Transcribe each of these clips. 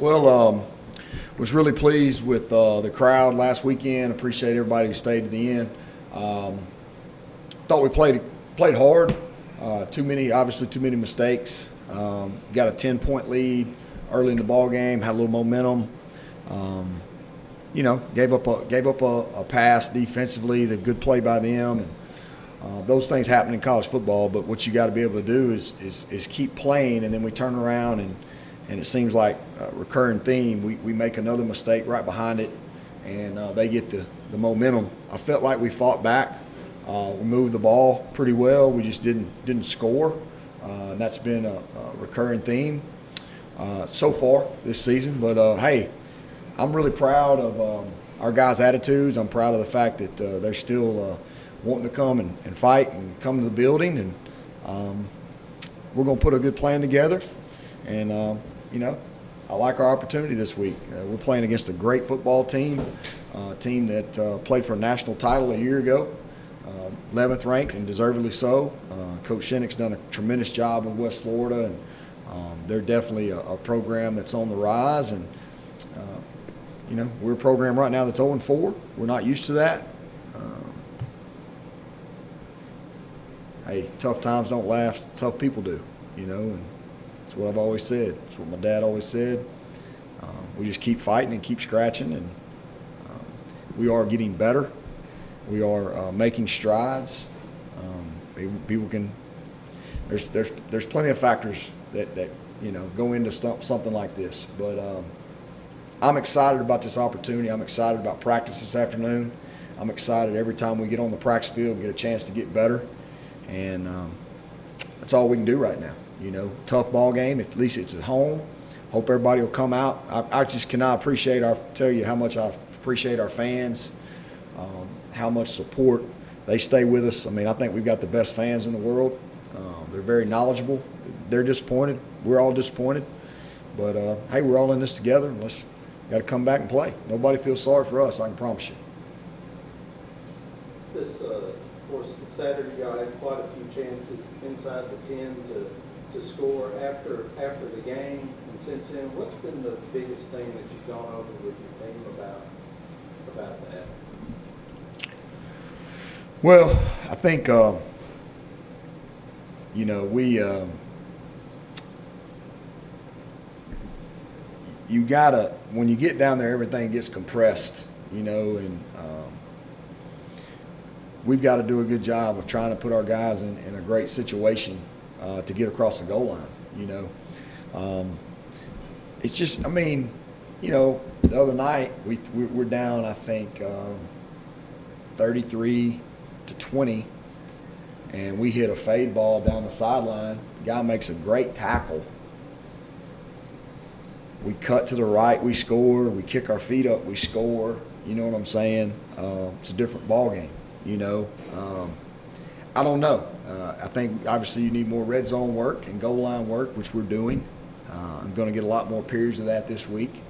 Well, was really pleased with the crowd last weekend. Appreciate everybody who stayed to the end. Thought we played hard. Too many mistakes. Got a 10-point lead early in the ball game. Had a little momentum. Gave up a pass defensively. The good play by them. And those things happen in college football. But what you got to be able to do is keep playing, and then we turn around and it seems like a recurring theme. We make another mistake right behind it, and they get the momentum. I felt like we fought back. We moved the ball pretty well. We just didn't score, and that's been a recurring theme so far this season. But hey, I'm really proud of our guys' attitudes. I'm proud of the fact that they're still wanting to come and fight and come to the building, and we're going to put a good plan together. And I like our opportunity this week. We're playing against a great football team, a team that played for a national title a year ago, 11th ranked and deservedly so. Coach Shinnick's done a tremendous job with West Florida, and they're definitely a program that's on the rise. And we're a program right now that's 0-4. We're not used to that. Hey, tough times don't last. Tough people do, and that's what I've always said. That's what my dad always said. We just keep fighting and keep scratching, and we are getting better. We are making strides. People can. There's plenty of factors that go into something like this, but I'm excited about this opportunity. I'm excited about practice this afternoon. I'm excited every time we get on the practice field and get a chance to get better, and that's all we can do right now. Tough ball game. At least it's at home. Hope everybody will come out. I just cannot tell you how much I appreciate our fans, how much support they stay with us. I mean, I think we've got the best fans in the world. They're very knowledgeable. They're disappointed. We're all disappointed. But, hey, we're all in this together, and let's got to come back and play. Nobody feels sorry for us, I can promise you. Of course, Saturday y'all had quite a few chances inside the 10 to score after the game, and since then, what's been the biggest thing that you've gone over with your team about that? Well, I think you gotta, when you get down there, everything gets compressed, and we've got to do a good job of trying to put our guys in a great situation to get across the goal line. It's just, the other night we're down, I think, 33-20, and we hit a fade ball down the sideline. Guy makes a great tackle. We cut to the right, we score. We kick our feet up, we score. You know what I'm saying? It's a different ball game. I don't know. I think obviously you need more red zone work and goal line work, which we're doing. I'm going to get a lot more periods of that this week.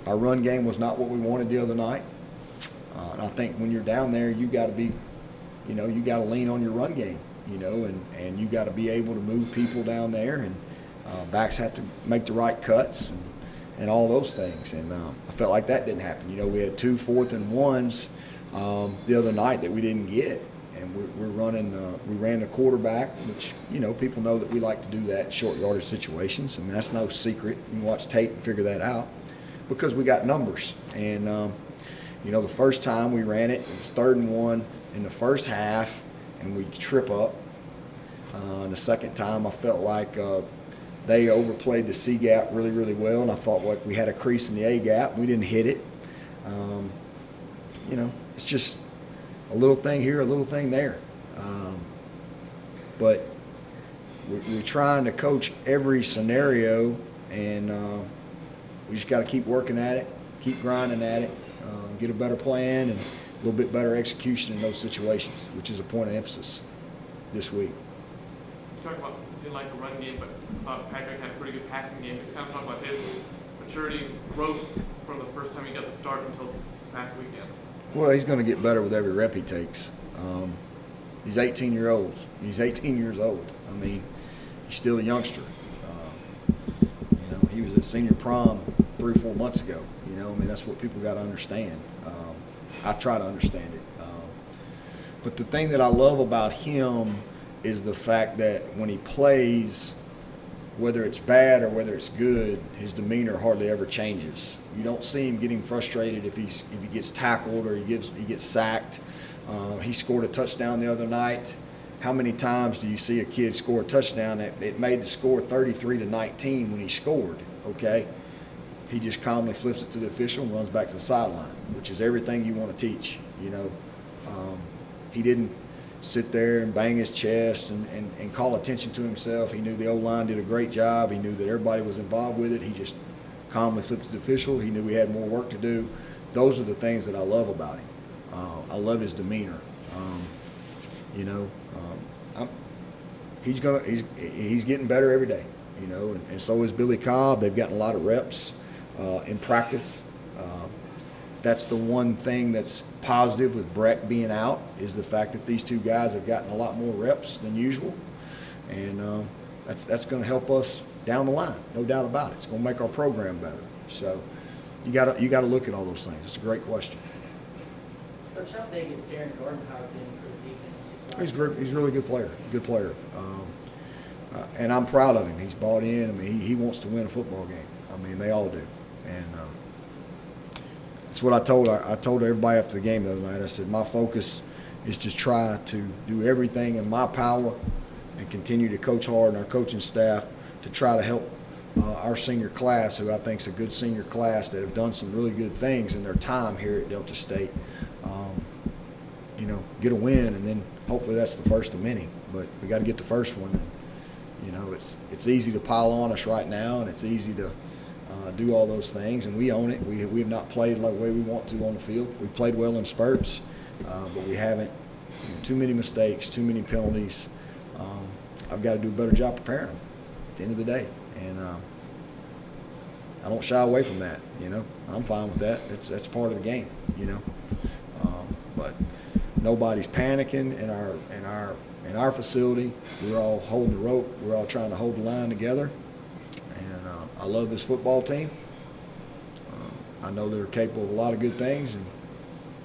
Our run game was not what we wanted the other night. And I think when you're down there, you got to be, you got to lean on your run game, and you got to be able to move people down there, and backs have to make the right cuts and all those things. And I felt like that didn't happen. We had 2 4th-and-1s the other night that we didn't get, and we're running. We ran the quarterback, which people know that we like to do that in short yardage situations. I mean, that's no secret. You can watch tape and figure that out because we got numbers. And the first time we ran it, it was 3rd and 1 in the first half, and we trip up. The second time, I felt like they overplayed the C gap really, really well, and I thought like we had a crease in the A gap. We didn't hit it. It's just a little thing here, a little thing there. But we're trying to coach every scenario, and we just got to keep working at it, keep grinding at it, get a better plan and a little bit better execution in those situations, which is a point of emphasis this week. You talked about didn't like the run game, but Patrick had a pretty good passing game. Just kind of talk about his maturity, growth from the first time he got the start until this past weekend. Well, he's going to get better with every rep he takes. He's 18 years old. He's 18 years old. I mean, he's still a youngster. He was at senior prom 3 or 4 months ago. You know, I mean, that's what people got to understand. I try to understand it. But the thing that I love about him is the fact that when he plays, whether it's bad or whether it's good, his demeanor hardly ever changes. You don't see him getting frustrated if he gets tackled or he gets sacked. He scored a touchdown the other night. How many times do you see a kid score a touchdown that it made the score 33-19 when he scored? Okay, he just calmly flips it to the official and runs back to the sideline, which is everything you want to teach. You know, he didn't sit there and bang his chest and call attention to himself. He knew the O-line did a great job. He knew that everybody was involved with it. He just calmly flipped to the official. He knew we had more work to do. Those are the things that I love about him. I love his demeanor. You know, he's getting better every day. You know, and so is Billy Cobb. They've gotten a lot of reps in practice. That's the one thing that's positive with Brett being out, is the fact that these two guys have gotten a lot more reps than usual, and that's going to help us down the line, no doubt about it. It's going to make our program better. So you got to look at all those things. It's a great question. Coach, how big is Darren Gardenhire been for the defense? He's a really good player. And I'm proud of him. He's bought in. I mean, he wants to win a football game. I mean, they all do. And that's what I told everybody after the game the other night. I said, my focus is to try to do everything in my power and continue to coach hard, and our coaching staff to try to help our senior class, who I think is a good senior class that have done some really good things in their time here at Delta State, you know, get a win, and then hopefully that's the first of many. But we got to get the first one. And, you know, it's easy to pile on us right now, and it's easy to do all those things, and we own it. We have not played like the way we want to on the field. We've played well in spurts, but we haven't. Too many mistakes, too many penalties. I've got to do a better job preparing them at the end of the day, and I don't shy away from that. You know, I'm fine with that. That's part of the game. You know, but nobody's panicking in our facility. We're all holding the rope. We're all trying to hold the line together. And I love this football team. I know they're capable of a lot of good things, and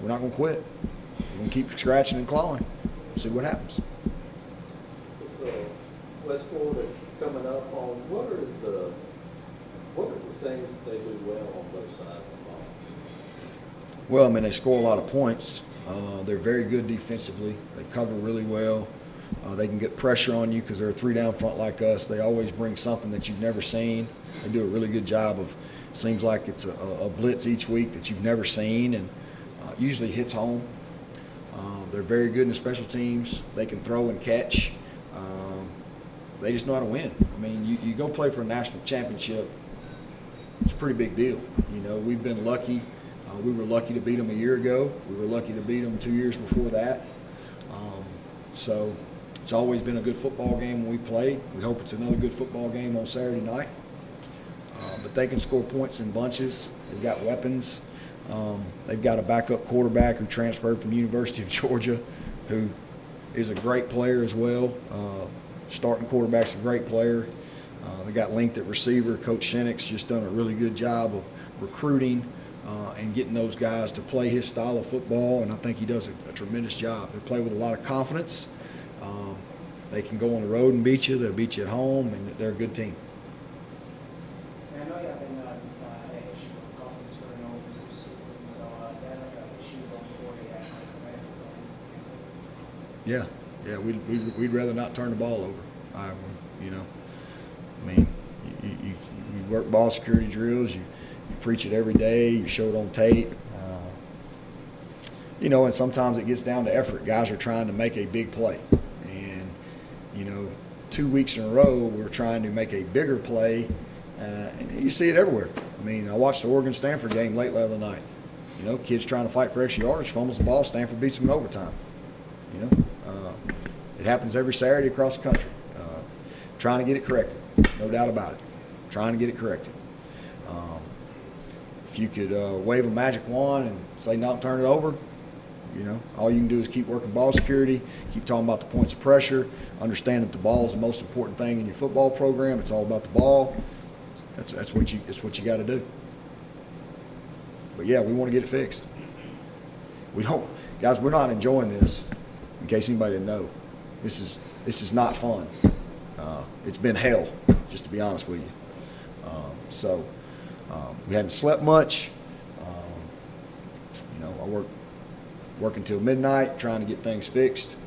we're not going to quit. We're going to keep scratching and clawing. See what happens. With West Florida coming up on, what are the things that they do well on both sides of the ball? Well, I mean, they score a lot of points. They're very good defensively. They cover really well. They can get pressure on you because they're a 3-down front like us. They always bring something that you've never seen. They do a really good job of, seems like it's a blitz each week that you've never seen, and usually hits home. They're very good in the special teams. They can throw and catch. They just know how to win. I mean, you go play for a national championship, it's a pretty big deal. You know, we've been lucky. We were lucky to beat them a year ago. We were lucky to beat them 2 years before that. So it's always been a good football game when we played. We hope it's another good football game on Saturday night. But they can score points in bunches. They've got weapons. They've got a backup quarterback who transferred from the University of Georgia, who is a great player as well. Starting quarterback's a great player. They got length at receiver. Coach Shinnick's just done a really good job of recruiting and getting those guys to play his style of football, and I think he does a tremendous job. They play with a lot of confidence. They can go on the road and beat you. They'll beat you at home, and they're a good team. I know you have been had an issue with Austin turnovers this season, so is that like an issue going forward? Yeah, we'd rather not turn the ball over. You know, I mean, you work ball security drills. You preach it every day. You show it on tape. You know, and sometimes it gets down to effort. Guys are trying to make a big play, and you know, 2 weeks in a row we're trying to make a bigger play, and you see it everywhere. I mean, I watched the Oregon-Stanford game late the other night. You know, kids trying to fight for extra yardage, fumbles the ball, Stanford beats them in overtime. You know, it happens every Saturday across the country. Trying to get it corrected, no doubt about it. Trying to get it corrected. If you could wave a magic wand and say, "Not turn it over," you know, all you can do is keep working ball security, keep talking about the points of pressure, understand that the ball is the most important thing in your football program. It's all about the ball. That's what you got to do. But yeah, we want to get it fixed. We don't, guys. We're not enjoying this. In case anybody didn't know, this is not fun. It's been hell, just to be honest with you. We haven't slept much. I work until midnight trying to get things fixed.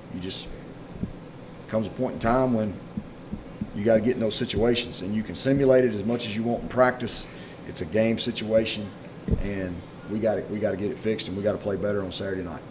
Comes a point in time when you got to get in those situations, and you can simulate it as much as you want in practice. It's a game situation, and we got to get it fixed, and we got to play better on Saturday night.